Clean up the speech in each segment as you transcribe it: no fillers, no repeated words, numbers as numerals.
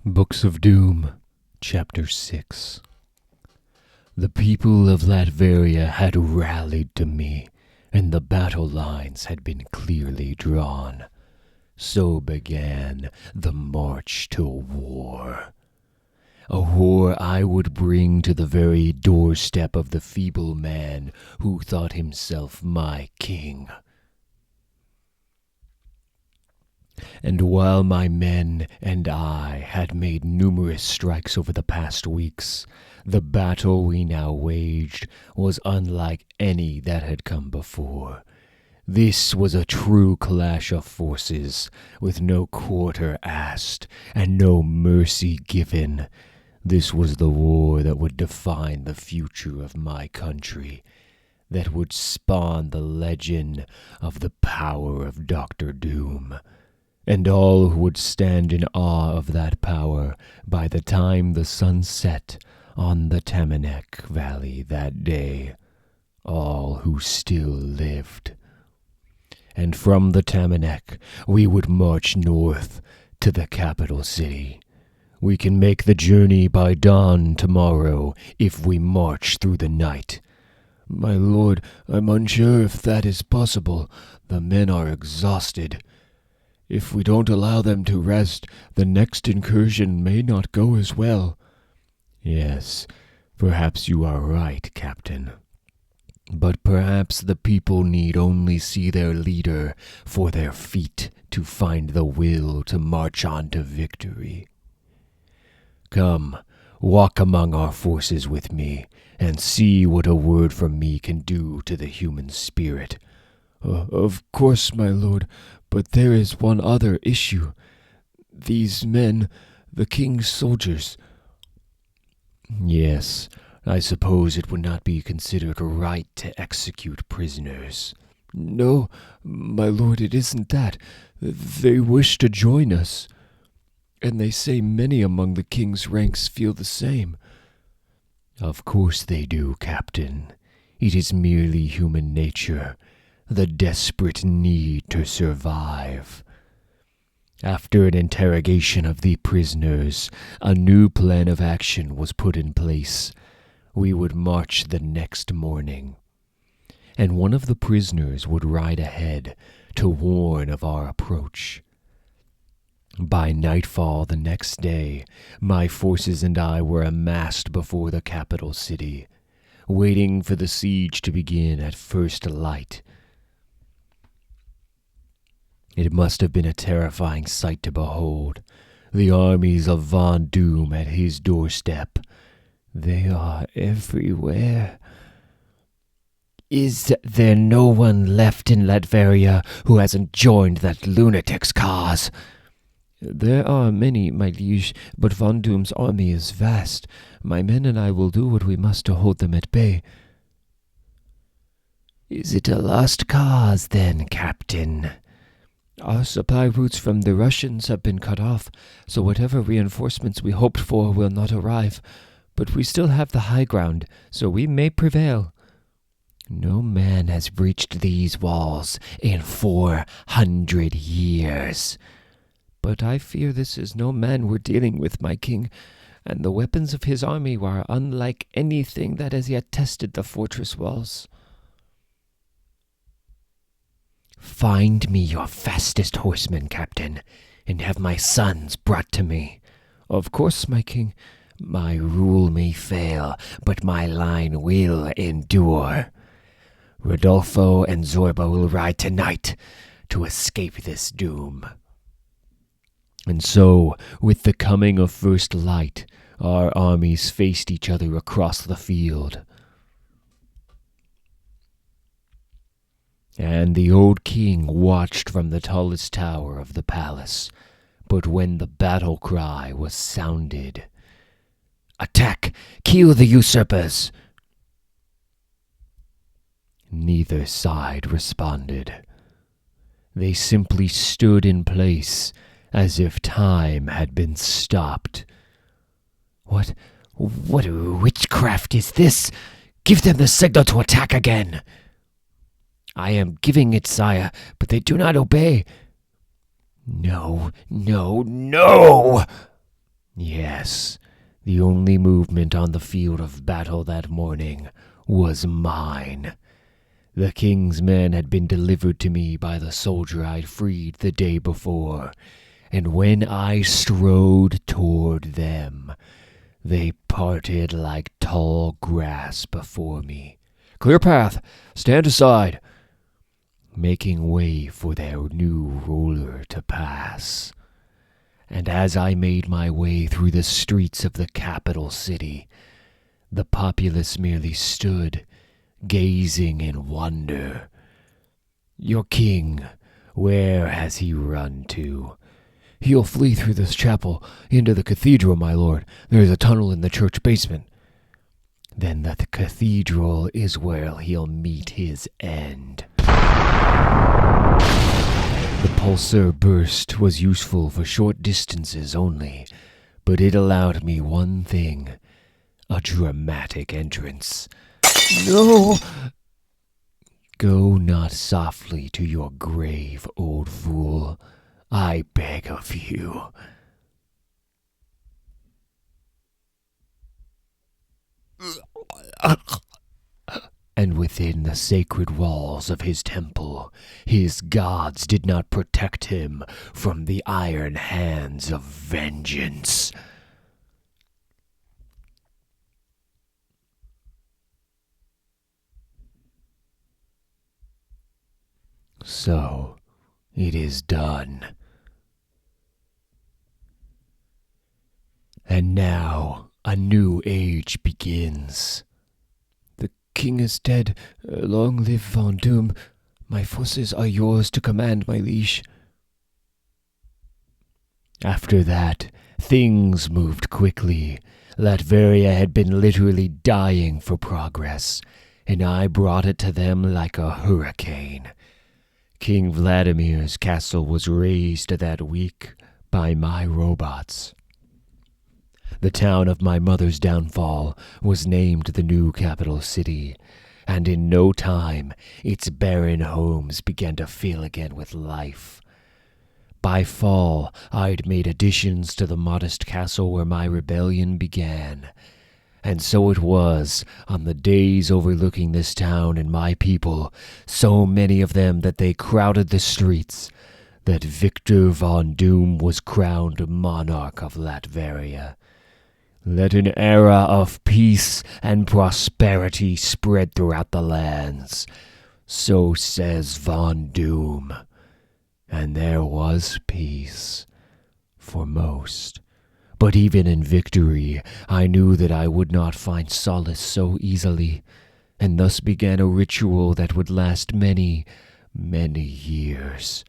Books of Doom, Chapter 6. The people of Latveria had rallied to me, and the battle lines had been clearly drawn. So began the march to war. A war I would bring to the very doorstep of the feeble man who thought himself my king. And while my men and I had made numerous strikes over the past weeks, the battle we now waged was unlike any that had come before. This was a true clash of forces, with no quarter asked and no mercy given. This was the war that would define the future of my country, that would spawn the legend of the power of Dr. Doom. And all who would stand in awe of that power by the time the sun set on the Tamanac Valley that day, all who still lived. And from the Tamanac we would march north to the capital city. We can make the journey by dawn tomorrow if we march through the night. My lord, I'm unsure if that is possible. The men are exhausted. If we don't allow them to rest, the next incursion may not go as well. Yes, perhaps you are right, Captain. But perhaps the people need only see their leader for their feet to find the will to march on to victory. Come, walk among our forces with me, and see what a word from me can do to the human spirit. Of course, my lord, but there is one other issue. These men, the king's soldiers. Yes, I suppose it would not be considered right to execute prisoners. No, my lord, it isn't that. They wish to join us, and they say many among the king's ranks feel the same. Of course they do, Captain. It is merely human nature, the desperate need to survive. After an interrogation of the prisoners, a new plan of action was put in place. We would march the next morning, and one of the prisoners would ride ahead to warn of our approach. By nightfall the next day, my forces and I were amassed before the capital city, waiting for the siege to begin at first light. It must have been a terrifying sight to behold, the armies of Von Doom at his doorstep. They are everywhere. Is there no one left in Latveria who hasn't joined that lunatic's cause? There are many, my liege, but Von Doom's army is vast. My men and I will do what we must to hold them at bay. Is it a lost cause, then, Captain? Our supply routes from the Russians have been cut off, so whatever reinforcements we hoped for will not arrive. But we still have the high ground, so we may prevail. No man has breached these walls in 400 years. But I fear this is no man we're dealing with, my king, and the weapons of his army are unlike anything that has yet tested the fortress walls. Find me your fastest horsemen, Captain, and have my sons brought to me. Of course, my king. My rule may fail, but my line will endure. Rodolfo and Zorba will ride tonight to escape this doom. And so, with the coming of first light, our armies faced each other across the field. And the old king watched from the tallest tower of the palace. But when the battle cry was sounded, "Attack! Kill the usurpers!" neither side responded. They simply stood in place, as if time had been stopped. What witchcraft is this? Give them the signal to attack again. I am giving it, sire, but they do not obey. No, no, no! Yes, the only movement on the field of battle that morning was mine. The king's men had been delivered to me by the soldier I'd freed the day before, and when I strode toward them, they parted like tall grass before me. Clear path! Stand aside! Making way for their new ruler to pass. And as I made my way through the streets of the capital city, the populace merely stood, gazing in wonder. Your king, where has he run to? He'll flee through this chapel into the cathedral, my lord. There is a tunnel in the church basement. Then the cathedral is where he'll meet his end. The pulsar burst was useful for short distances only, but it allowed me one thing: a dramatic entrance. No! Go not softly to your grave, old fool, I beg of you. And within the sacred walls of his temple, his gods did not protect him from the iron hands of vengeance. So, it is done. And now, a new age begins. The king is dead. Long live Vendôme. My forces are yours to command, my liege. After that, things moved quickly. Latveria had been literally dying for progress, and I brought it to them like a hurricane. King Vladimir's castle was razed that week by my robots. The town of my mother's downfall was named the new capital city, and in no time its barren homes began to fill again with life. By fall, I'd made additions to the modest castle where my rebellion began. And so it was, on the days overlooking this town and my people, so many of them that they crowded the streets, that Victor von Doom was crowned monarch of Latveria. Let an era of peace and prosperity spread throughout the lands. So says Von Doom. And there was peace, for most. But even in victory, I knew that I would not find solace so easily, and thus began a ritual that would last many, many years.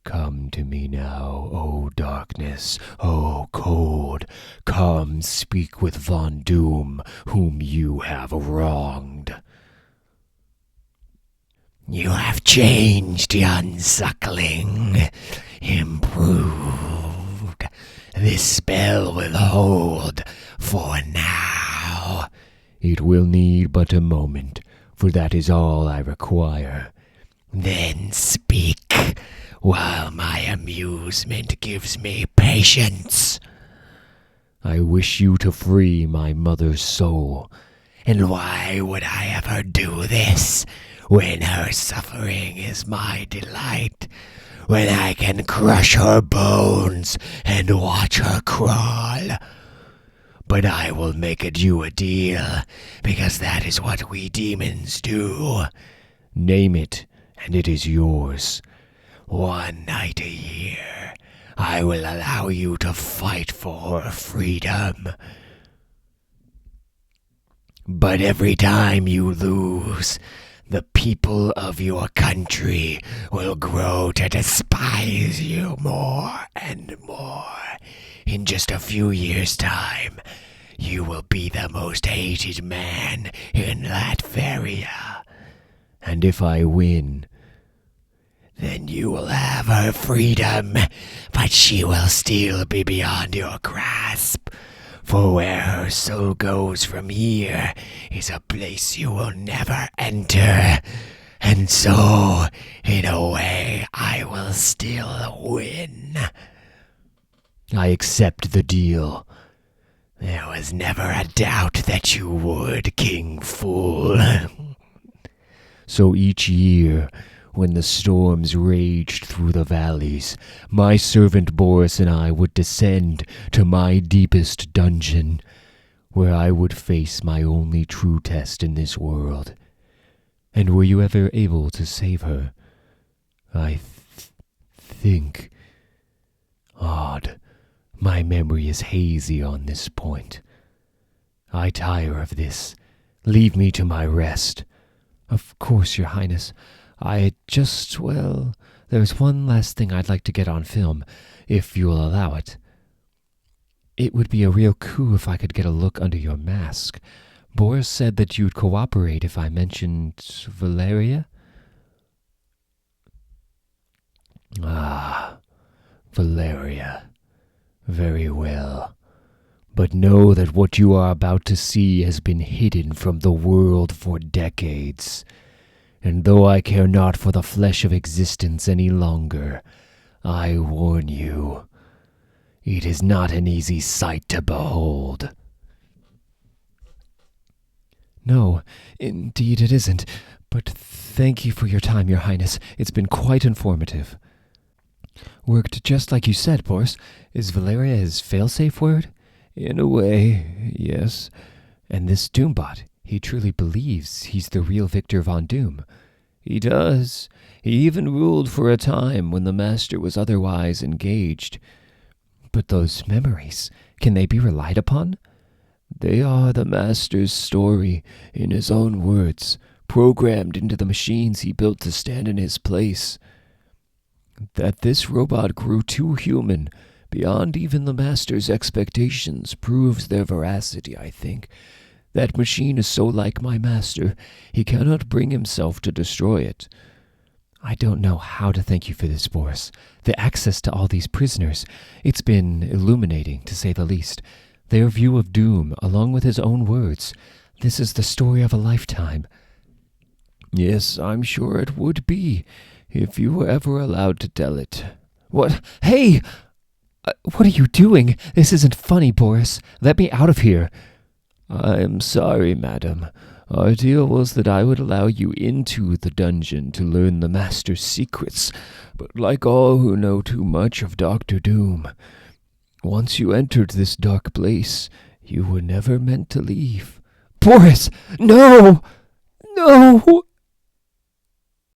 Come to me now, O darkness, O cold. Come speak with Von Doom, whom you have wronged. You have changed, young suckling, improved. This spell will hold for now. It will need but a moment, for that is all I require. Then speak, while my amusement gives me patience. I wish you to free my mother's soul. And why would I have her do this, when her suffering is my delight? When I can crush her bones and watch her crawl. But I will make you a deal, because that is what we demons do. Name it, and it is yours. One night a year, I will allow you to fight for freedom. But every time you lose, the people of your country will grow to despise you more and more. In just a few years' time, you will be the most hated man in Latveria. And if I win, then you will have her freedom, but she will still be beyond your grasp. For where her soul goes from here is a place you will never enter. And so, in a way, I will still win. I accept the deal. There was never a doubt that you would, King Fool. So each year, when the storms raged through the valleys, my servant Boris and I would descend to my deepest dungeon, where I would face my only true test in this world. And were you ever able to save her? I think. Odd. My memory is hazy on this point. I tire of this. Leave me to my rest. Of course, Your Highness. There's one last thing I'd like to get on film, if you'll allow it. It would be a real coup if I could get a look under your mask. Boris said that you'd cooperate if I mentioned Valeria. Ah, Valeria. Very well. But know that what you are about to see has been hidden from the world for decades. And though I care not for the flesh of existence any longer, I warn you, it is not an easy sight to behold. No, indeed it isn't. But thank you for your time, Your Highness. It's been quite informative. Worked just like you said, Boris. Is Valeria his failsafe word? In a way, yes. And this Doombot, he truly believes he's the real Victor Von Doom. He does. He even ruled for a time when the Master was otherwise engaged. But those memories, can they be relied upon? They are the Master's story, in his own words, programmed into the machines he built to stand in his place. That this robot grew too human, beyond even the Master's expectations, proves their veracity, I think. That machine is so like my Master, he cannot bring himself to destroy it. I don't know how to thank you for this, Boris. The access to all these prisoners, it's been illuminating, to say the least. Their view of doom, along with his own words. This is the story of a lifetime. Yes, I'm sure it would be, if you were ever allowed to tell it. What? Hey! What are you doing? This isn't funny, Boris. Let me out of here. I am sorry, madam. Our deal was that I would allow you into the dungeon to learn the Master's secrets, but like all who know too much of Dr. Doom, once you entered this dark place, you were never meant to leave. Boris! No! No!